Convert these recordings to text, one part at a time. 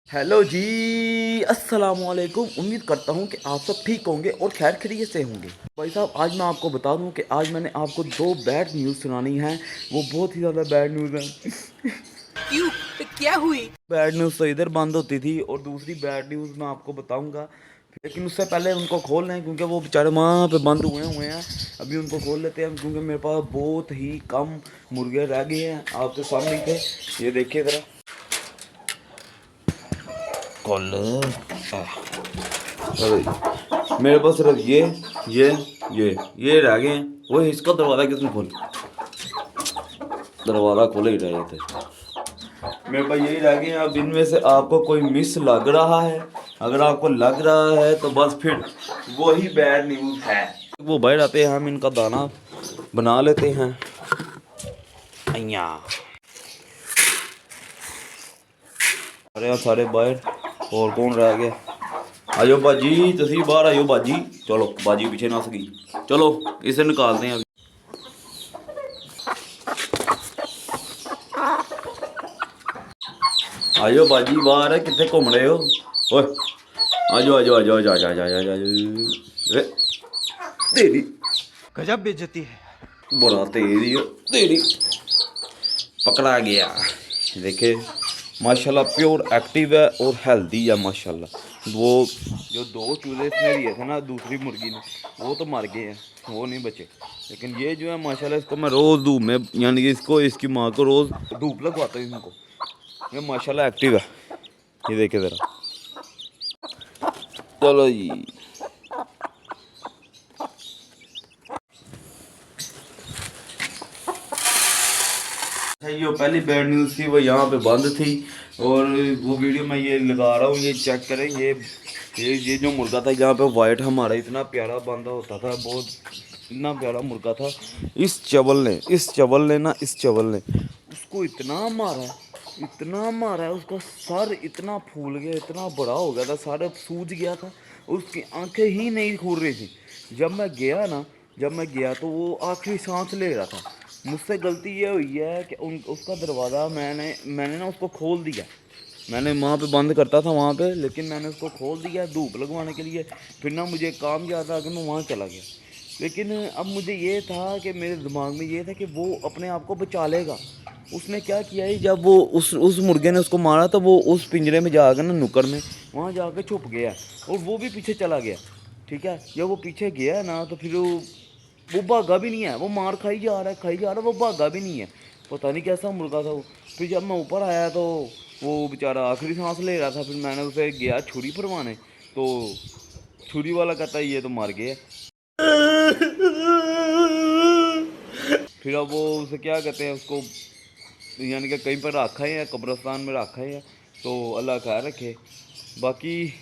Hello जी। अस्सलाम वालेकुम। उम्मीद करता हूँ कि आप सब ठीक होंगे और खैर खैरियत से होंगे। भाई साहब, आज मैं आपको बता दूँ कि आज मैंने आपको दो बैड न्यूज़ सुनानी है। वो बहुत ही ज़्यादा बैड न्यूज़ है। क्यों? क्या हुई? बैड न्यूज़ तो इधर बंद होती थी और दूसरी बैड न्यूज़ मैं आपको बताऊँगा, लेकिन उससे पहले उनको खोल लें क्योंकि वो बेचारे वहाँ पे बंद हुए हैं। अभी उनको खोल लेते हैं क्योंकि मेरे पास बहुत ही कम मुर्गे रह गए हैं। आपके सामने थे, ये देखिए ज़रा। कॉल मेरे पास सिर्फ ये रह गए हैं। वो इसका दरवाज़ा किसने खोला? दरवाज़ा खोले ही रहे थे। मेरे पास यही रह गए हैं। अब इनमें से आपको कोई मिस लग रहा है, अगर आपको लग रहा है तो बस फिर वही बैड न्यूज़ है। वो बैठ आते हैं, हम इनका दाना बना लेते हैं। अय्या अरे सारे बाहर, और कौन रह गया? आयो बाजी, तुसी बाहर आयो बाजी। चलो बाजी पीछे ना सकी, चलो इसे निकालते हैं। आयो बाजी बाहर है, कितने घूम रहे हो? ओए आजो आजो आजो आजो आजो आजो आजो आजो। तेरी गजब बेइज्जती है। बड़ा तेरी तेरी पकड़ा गया। देखे माशाल्लाह, प्योर एक्टिव है और हेल्दी है माशाल्लाह। वो जो दो चूजे इसने दिए थे ना दूसरी मुर्गी ने, वो तो मर गए हैं, वो नहीं बचे। लेकिन ये जो है माशाल्लाह, इसको मैं रोज़ धूप में, यानी कि इसको इसकी माँ को रोज़ धूप लगवाता हूँ इनको। ये माशाल्लाह एक्टिव है, ये देखे ज़रा। चलो जी। जो पहली बैड न्यूज़ थी वो यहाँ पे बंद थी, और वो वीडियो मैं ये लगा रहा हूँ, ये चेक करें। ये जो मुर्गा था यहाँ पे वाइट, हमारा इतना प्यारा बंदा होता था, बहुत इतना प्यारा मुर्गा था। इस चवल ने उसको इतना मारा है, उसका सर इतना फूल गया, इतना बड़ा हो गया था, सर सूज गया था, उसकी आंखें ही नहीं खुल रही थी। जब मैं गया तो वो आखिरी सांस ले रहा था। मुझसे गलती ये हुई है कि उसका दरवाज़ा मैंने ना उसको खोल दिया। मैंने वहाँ पे बंद करता था वहाँ पे, लेकिन मैंने उसको खोल दिया धूप लगवाने के लिए। फिर ना मुझे काम याद आ गया, मैं वहाँ चला गया। लेकिन अब मुझे ये था कि मेरे दिमाग में ये था कि वो अपने आप को बचा लेगा। उसने क्या किया है, जब वो उस मुर्गे ने उसको मारा तो वो उस पिंजरे में जाकर ना, नुक्कड़ में वहाँ जाकर छुप गया, और वो भी पीछे चला गया। ठीक है, जब वो पीछे गया ना तो फिर वो भागा भी नहीं है। वो मार खाई जा रहा, वो भागा भी नहीं है। पता नहीं कैसा मुर्गा था वो। फिर जब मैं ऊपर आया तो वो बेचारा आखिरी सांस ले रहा था। फिर मैंने उसे गया छुरी फरमाने, तो छुरी वाला कहता है ये तो मर गया। फिर अब वो उसे क्या कहते हैं उसको, यानी कि कहीं पर रखा है या कब्रिस्तान में रखा है, तो अल्लाह खैर रखे। बाकी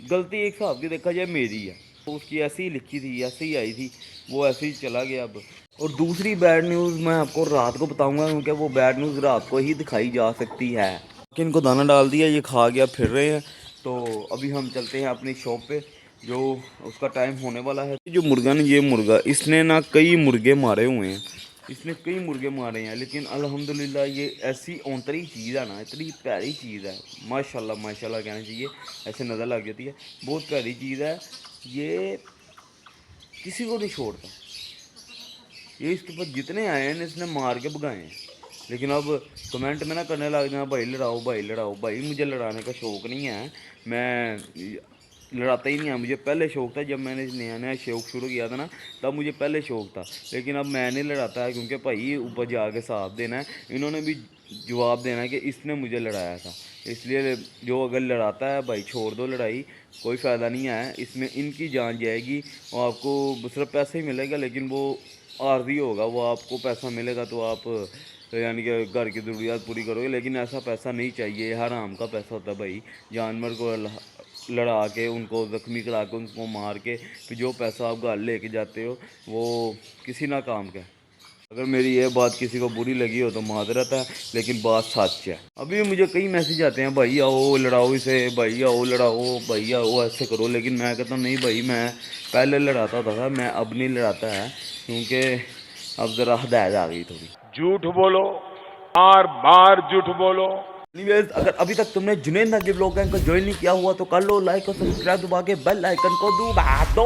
गलती एक हिसाब की देखा जाए मेरी है, तो उसकी ऐसी ही लिखी थी, ऐसे ही आई थी, वो ऐसे ही चला गया अब। और दूसरी बैड न्यूज़ मैं आपको रात को बताऊंगा, क्योंकि वो बैड न्यूज़ रात को ही दिखाई जा सकती है। कि इनको दाना डाल दिया, ये खा गया, फिर रहे हैं। तो अभी हम चलते हैं अपनी शॉप पे, जो उसका टाइम होने वाला है। जो मुर्गा ने, ये मुर्गा इसने ना कई मुर्गे मारे हुए हैं, इसने कई मुर्गे मारे हैं, लेकिन अल्हम्दुलिल्लाह ये ऐसी औंतरी चीज़ है ना, इतनी प्यारी चीज़ है, माशाल्लाह माशाल्लाह कहना चाहिए, ऐसे नज़र लग जाती है। बहुत प्यारी चीज़ है ये, किसी को नहीं छोड़ता। ये इसके पास जितने आए हैं इसने मार के भगाए हैं। लेकिन अब कमेंट में ना करने लग जाना, भाई लड़ाओ भाई लड़ाओ। भाई मुझे लड़ाने का शौक़ नहीं है, मैं लड़ाता ही नहीं है। मुझे पहले शौक़ था, जब मैंने नया नया शौक़ शुरू किया था ना, तब मुझे पहले शौक़ था। लेकिन अब मैं नहीं लड़ाता है, क्योंकि भाई ऊपर जाके साथ देना है। इन्होंने भी जवाब देना है कि इसने मुझे लड़ाया था। इसलिए जो अगर लड़ाता है भाई छोड़ दो लड़ाई, कोई फ़ायदा नहीं है इसमें, इनकी जान जाएगी और आपको सिर्फ पैसे ही मिलेगा। लेकिन वो आर्जी होगा, वो आपको पैसा मिलेगा तो आप यानी कि घर की ज़रूरियात पूरी करोगे। लेकिन ऐसा पैसा नहीं चाहिए, हराम का पैसा होता है भाई। जानवर को लड़ा के, उनको ज़ख्मी करा के, उनको मार के, फिर जो पैसा आप घर लेके जाते हो वो किसी ना काम का। अगर मेरी ये बात किसी को बुरी लगी हो तो माजरत है, लेकिन बात सच है। अभी मुझे कई मैसेज आते हैं, भाई आओ लड़ाओ इसे, भाई आओ लड़ाओ, भाई आओ ऐसे करो। लेकिन मैं कहता हूँ नहीं भाई, मैं पहले लड़ाता था, मैं अब नहीं लड़ाता है, क्योंकि अब ज़रा हदायत आ गई थोड़ी। झूठ बोलो, बार बार झूठ बोलो। एनीवेज, अगर अभी तक तुमने जुनैद नाजी व्लॉग को ज्वाइन नहीं किया हुआ तो कर लो, लाइक और सब्सक्राइब दबा के बेल आइकन को दबा दो।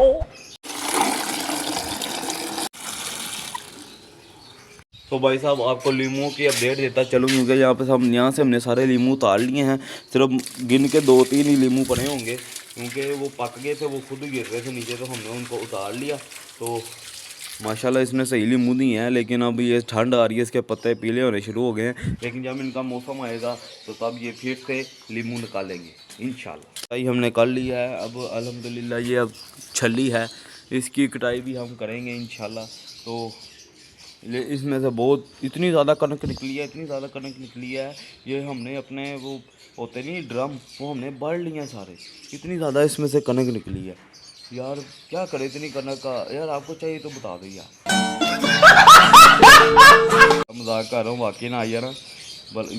तो भाई साहब आपको लीमू की अपडेट देता चलूँ, क्योंकि यहाँ से हमने सारे लीमू उतार लिए हैं। सिर्फ गिन के 2-3 ही लीमू पड़े होंगे, क्योंकि वो पक गए थे, वो खुद ही गिर रहे थे नीचे, तो हमने उनको उतार लिया। तो माशाल्लाह इसमें सही लीमू नहीं है, लेकिन अब ये ठंड आ रही है, इसके पत्ते पीले होने शुरू हो गए हैं। लेकिन जब इनका मौसम आएगा तो तब ये फिर से लीमू निकालेंगे इंशाल्लाह। कटाई हमने कर लिया है, अब अल्हम्दुलिल्लाह ये अब छली है, इसकी कटाई भी हम करेंगे इंशाल्लाह। तो इसमें से बहुत इतनी ज़्यादा कनक निकली है, इतनी ज़्यादा कनक निकली है, ये हमने अपने वो होते नहीं ड्रम, वो हमने भर लिए हैं सारे। इतनी ज़्यादा इसमें से कनक निकली है यार, क्या करे इतनी कनक का यार, आपको चाहिए तो बता दो यार। मजाक कर रहा हूँ, वाकई ना आइए ना,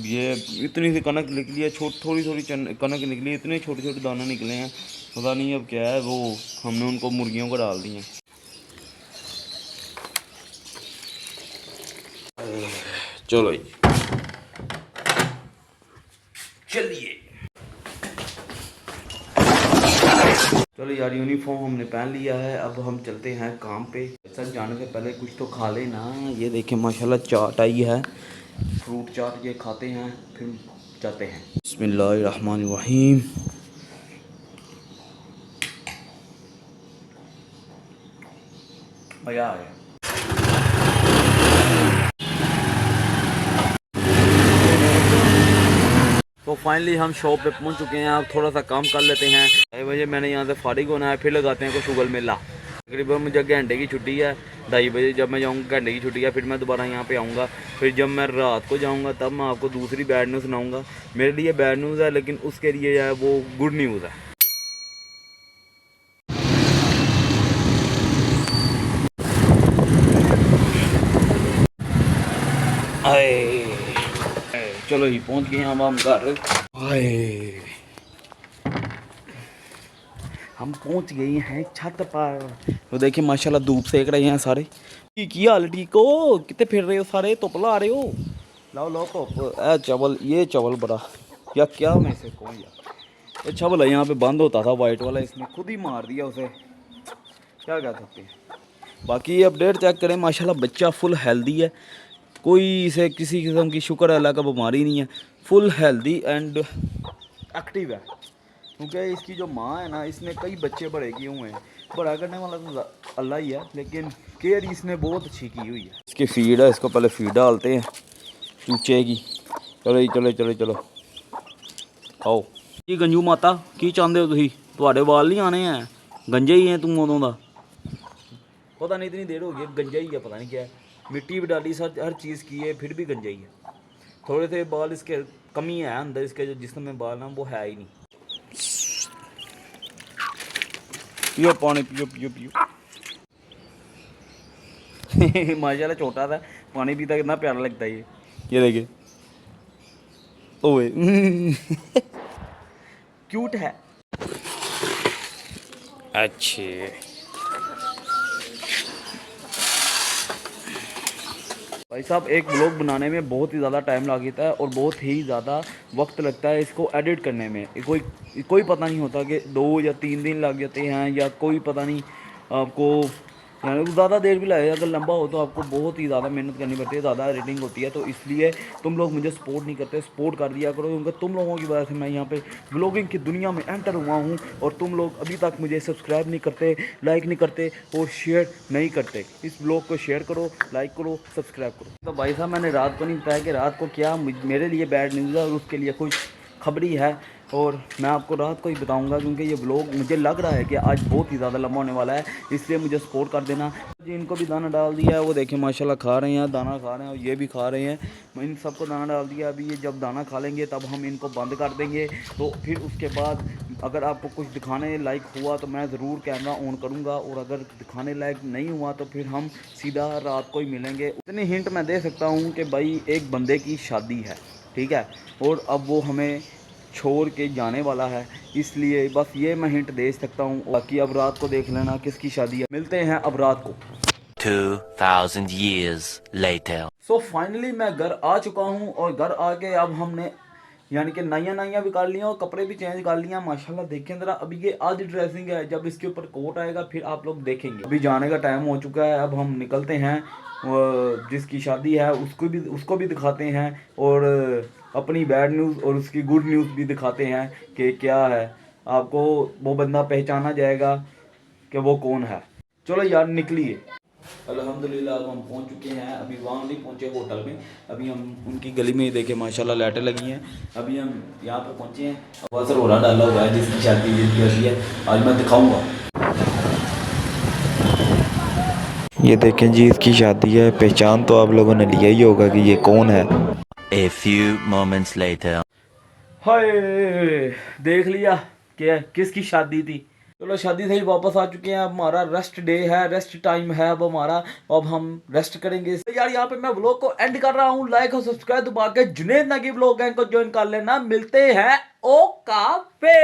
ये इतनी सी कनक निकली है, थोड़ी थोड़ी कनक निकली है, इतने छोटे छोटे दाने निकले हैं, पता नहीं अब क्या है। वो हमने उनको मुर्गियों को डाल दिए। चलो चलिए, चलो यार, यूनिफॉर्म हमने पहन लिया है, अब हम चलते हैं काम पे। सर जाने से पहले कुछ तो खा लेना। ये देखें माशाल्लाह चाट आई है, फ्रूट चाट, ये खाते हैं फिर जाते हैं। बिस्मिल्लाहिर्रहमानिर्रहीम। मज़ा आ गया। तो फाइनली हम शॉप पे पहुंच चुके हैं, अब थोड़ा सा काम कर लेते हैं। 2:30 बजे मैंने यहाँ से फारिग होना है, फिर लगाते हैं कोई शुगल मेला। तकरीबन मुझे घंटे की छुट्टी है, 2:30 बजे जब मैं जाऊँगा घंटे की छुट्टी है, फिर मैं दोबारा यहाँ पे आऊँगा। फिर जब मैं रात को जाऊँगा तब मैं आपको दूसरी बैड न्यूज़ सुनाऊँगा। मेरे लिए बैड न्यूज़ है, लेकिन उसके लिए जो है वो गुड न्यूज़ है। चलो ही पहुँच गए हम घर। हम पहुंच गए हैं छत पर। तो देखिए माशाल्लाह धूप सेक रहे हैं सारे। की हाल ठीक हो, कितने फिर रहे हो सारे, धुप ला रहे हो? लाओ लाओ धुप। चावल, ये चावल बड़ा या क्या, मैं इसे कौन यार, ये चावल है यहाँ पे बंद होता था वाइट वाला, इसने खुद ही मार दिया उसे, क्या कह सकते हैं। बाकी ये अपडेट चेक करें, माशाल्लाह बच्चा फुल हेल्दी है, कोई इसे किसी किस्म की शुक्र अल्लाह का बीमारी नहीं है, फुल हेल्दी एंड एक्टिव है। क्योंकि इसकी जो माँ है ना, इसने कई बच्चे बड़े किए हुए हैं, बड़ा करने वाला तो अल्लाह ही है, लेकिन केयर इसने बहुत अच्छी की हुई है। इसकी फीड है, इसको पहले फीड डालते हैं चूचे की। चलो जी, चलो चलो चलो आओ जी। गंजू माता की चाहते हो तुम? ਤੁਹਾਡੇ वाल नहीं आने हैं, गंजे ही हैं तुम उदों का, पता नहीं इतनी देर हो गई, गंजा ही है, पता नहीं क्या है। मिट्टी भी डाली, सर हर चीज़ की है, फिर भी गंजा ही है। थोड़े से बाल इसके कमी है अंदर, इसके जो जिस्म में बाल ना वो है ही नहीं। पियो पानी, पियो पियो पियो। माशाल्लाह छोटा था, पानी पीता कितना प्यारा लगता है ये देखिए, ओए क्यूट है। अच्छे भाई साहब, एक ब्लॉग बनाने में बहुत ही ज़्यादा टाइम लगता है और बहुत ही ज़्यादा वक्त लगता है इसको एडिट करने में। कोई पता नहीं होता कि 2 या 3 दिन लग जाते हैं, या कोई पता नहीं आपको, यानी ज़्यादा देर भी लगेगा। अगर लंबा हो तो आपको बहुत ही ज़्यादा मेहनत करनी पड़ती है, ज़्यादा एडिटिंग होती है। तो इसलिए तुम लोग मुझे सपोर्ट नहीं करते, सपोर्ट कर दिया करो, क्योंकि तुम लोगों की वजह से मैं यहाँ पे ब्लॉगिंग की दुनिया में एंटर हुआ हूँ, और तुम लोग अभी तक मुझे सब्सक्राइब नहीं करते, लाइक नहीं करते और शेयर नहीं करते। इस ब्लॉग को शेयर करो, लाइक करो, सब्सक्राइब करो। तो भाई साहब, मैंने रात को नहीं बताया कि रात को क्या मेरे लिए बैड न्यूज़ है, और उसके लिए कुछ खबरी है, और मैं आपको रात को ही बताऊंगा, क्योंकि ये व्लॉग मुझे लग रहा है कि आज बहुत ही ज़्यादा लंबा होने वाला है, इसलिए मुझे सपोर्ट कर देना जी। इनको भी दाना डाल दिया है, वो देखिए माशाल्लाह खा रहे हैं, दाना खा रहे हैं, और ये भी खा रहे हैं। मैं इन सबको दाना डाल दिया। अभी ये जब दाना खा लेंगे तब हम इनको बंद कर देंगे। तो फिर उसके बाद अगर आपको कुछ दिखाने लायक हुआ तो मैं ज़रूर कैमरा ऑन करूँगा, और अगर दिखाने लायक नहीं हुआ तो फिर हम सीधा रात को ही मिलेंगे। इतनी हिंट मैं दे सकता हूँ कि भाई एक बंदे की शादी है, ठीक है, और अब वो हमें छोड़ के जाने वाला है, इसलिए बस ये मैं हिंट दे सकता हूँ। बाकी अब रात को देख लेना किसकी शादी है। मिलते हैं अब रात को 2000 years later. सो फाइनली मैं घर आ चुका हूँ, और घर आके अब हमने यानी कि नया नया भी कर लिया और कपड़े भी चेंज कर लिया माशाल्लाह। देखें ज़रा, अभी ये आज ड्रेसिंग है, जब इसके ऊपर कोट आएगा फिर आप लोग देखेंगे। अभी जाने का टाइम हो चुका है, अब हम निकलते हैं। जिसकी शादी है उसको भी दिखाते हैं और अपनी बैड न्यूज़ और उसकी गुड न्यूज़ भी दिखाते हैं कि क्या है। आपको वो बंदा पहचाना जाएगा कि वो कौन है। चलो यार निकलिए। अल्हम्दुलिल्लाह अब हम पहुंच चुके हैं। अभी वहाँ नहीं पहुंचे होटल में, अभी हम उनकी गली में ही देखे माशाल्लाह लाइटें लगी हैं। अभी हम यहाँ पे पहुंचे हैं। अब असर हो रहा डाला हुआ है, जिसकी शादी जिसकी होती है आज मैं दिखाऊंगा। ये देखें जी, इसकी शादी है। पहचान तो आप लोगों ने लिया ही होगा कि ये कौन है। A few moments later. हाय, देख लिया कि किसकी शादी थी। चलो शादी से ही वापस आ चुके हैं। अब हमारा रेस्ट डे है, रेस्ट टाइम है अब हमारा। अब हम रेस्ट करेंगे। तो यार यहाँ पे मैं व्लॉग को एंड कर रहा हूँ। लाइक और सब्सक्राइब दबा के जुनेद नगी व्लॉग को ज्वाइन कर लेना। मिलते हैं ओ काफे।